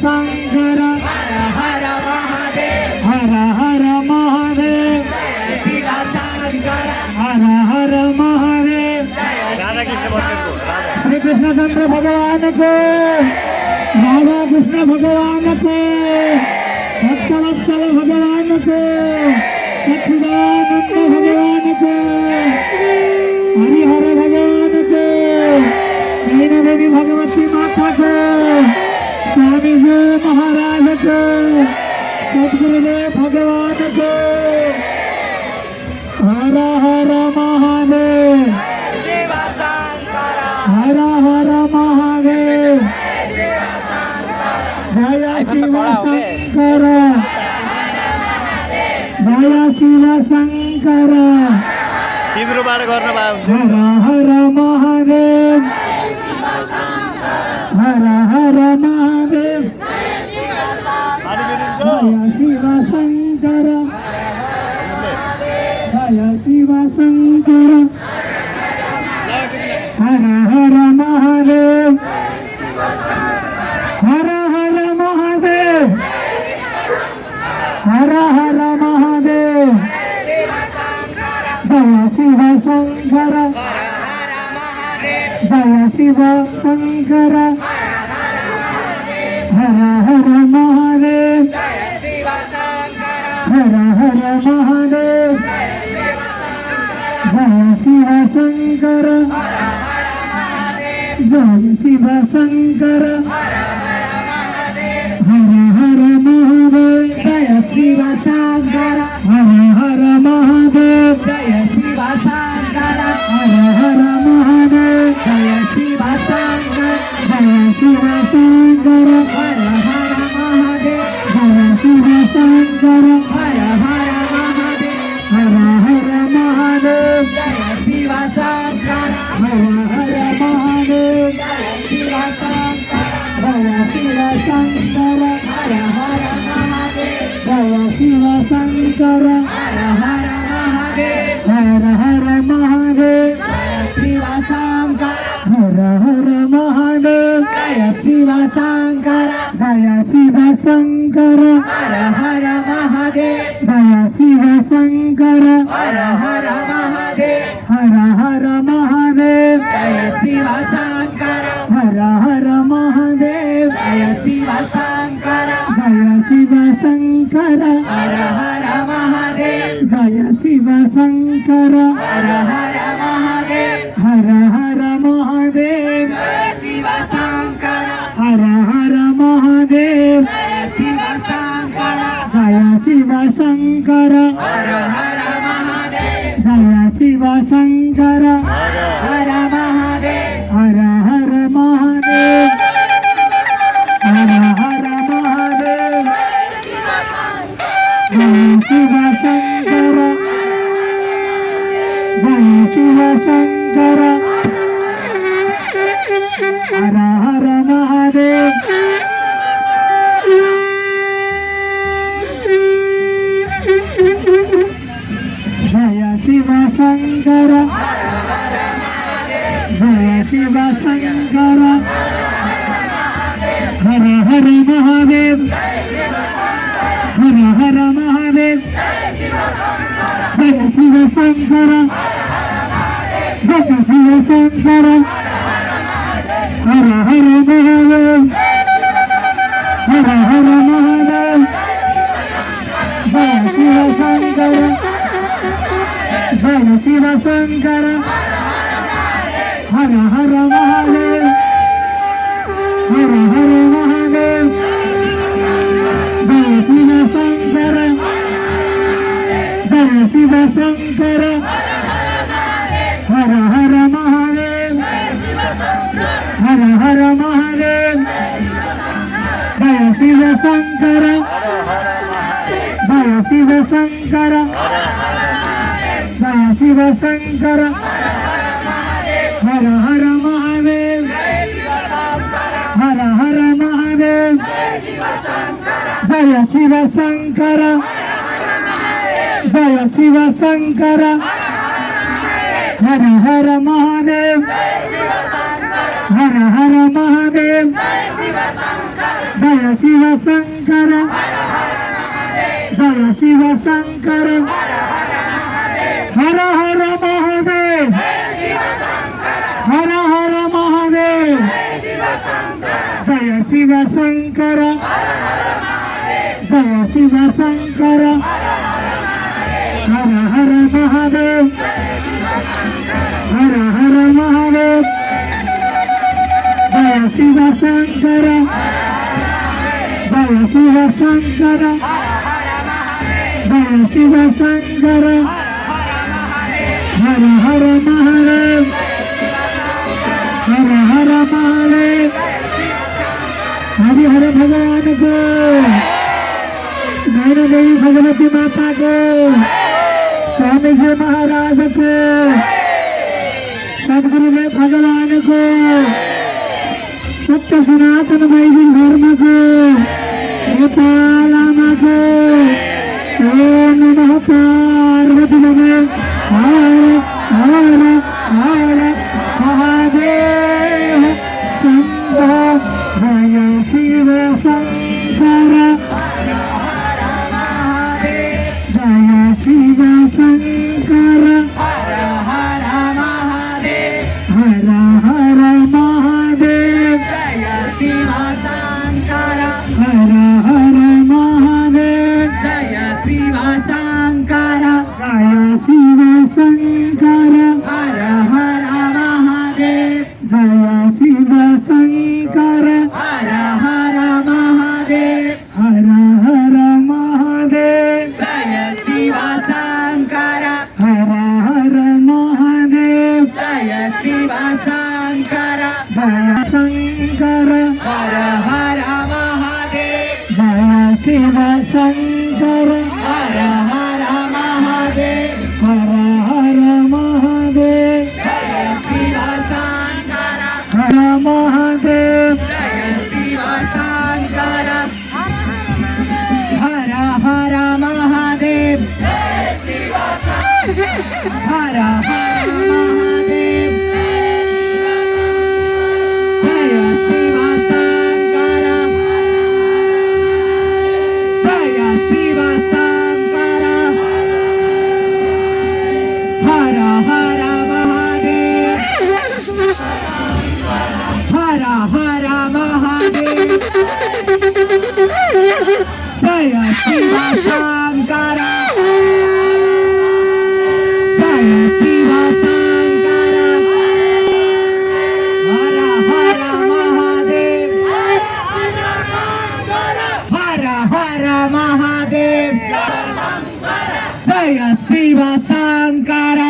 शंकर हर हर महादेव हर हर महादेव शिव शंकर हर हर महादेव श्री कृष्णचंद्र भगवान को राधा कृष्ण भगवान को भक्तवत्सल भगवान को सच्चिदानंद भगवान को हरिहर भगवान को मीना देवी भगवती माता को स्वामी जी महाराज को सदगुरुदेव भगवान को हर हर महादेव शिव शंकर हर हर महादेव शिव शंकर जय शिव शंकर जय शिव शंकर तिम्रोबाट गर्न भए हर हर महादेव हर हर महादेव जय शिव शंकर जय शिव शंकर हर हर महादेव हर हर महादेव हर हर महादेव जय शिव शंकर हर हर महादेव जय शिव शंकर हर हर महादेव शिव शंकर हर हर महादेव जय शिव शंकर जय शिव शंकर हर हर महादेव जय शिव शंकर हर हर महादेव जय शिव शंकर हर हर महादेव जय शिव शंकर जय शिव शंकर हर हर महादेव जय शिव शंकर हर हर महादेव हर हर महादेव जय शिव शंकर हर हर महादेव शिव शंकर जय शिव शंकर हर हर महादेव जय शिव शंकर हर हर महादेव हर हर महादेव शिव शंकर हर हर महादेव जय शिव शंकर जय शिव शंकर हर हर महादेव जय शिव शंकर हर हर महादेव हर हर महादेव जय शिव शंकर हर हर महादेव जय शिव शंकर जय शिव शंकर हर हर महादेव जय शिव शंकर हर हर महादेव हर हर महादेव जय शिव शंकर हर हर महादेव जय शिव शंकर जय शिव शंकर हर हर महादेव जय शिव शंकर हर महादेव हर हर महादेव हर हर महादेव जय शिव शंकर जय शिव शंकर हर हर महादेव जय शिव शंकर जय शिव शंकर हर हर महादेव हर हर महादेव जय शिव शंकर जय शिव शंकर हर हर महादेव हर हर महादेव जय शिव शंकर जय शिव शंकर हर हर महादेव हर हर महादेव जय शिव शंकर जय शिव शंकर हर हर महादेव हर हर महादेव जय शिव शंकर जय शिव शंकर जय शिव शंकर हर हर महादेव हर हर महादेव जय शिव शंकर जय शिव शंकर हर हर महादेव हर हर महादेव जय शिव शंकर जय शिव शंकर हर हर महादेव हर हर महादेव जय शिव शंकर जय शिव शंकर हर हर महादेव हर हर महादेव जय शिव शंकर जय शिव शंकर जय शिव शंकर हर हर महादेव हर हर महादेव हरि हर भगवान को नैना देवी भगवती माता को स्वामी जी महाराज को सदगुरुदेव भगवान को सत्य सनातन वैदिक धर्म को नेपालामा को ओम नमः पार्वती नमः हर हर हर महादेव शंभो जय शिव शंकर जय शिव शंकर हर हर महादेव हर हर महादेव जय शिव शंकर हर हर महादेव जय शिव शंकर जय शिव शंकर हर हर महादेव जय शिव शंकर हर हर महादेव हर हर महादेव जय शिव शंकर हर हर महादेव जय शिव शंकर जय शंकर हर हर महादेव जय शिव शंकर हर हर महादेव हर हर महादेव जय शिव शंकर हर महादेव जय शिव शंकर हर हर महादेव हर हर महादेव जय शिव शंकर जय शिव शंकर हर हर महादेव हर हर महादेव जय शिव शंकर जय शिव शंकर हर हर महादेव हर हर महादेव जय शिव शंकर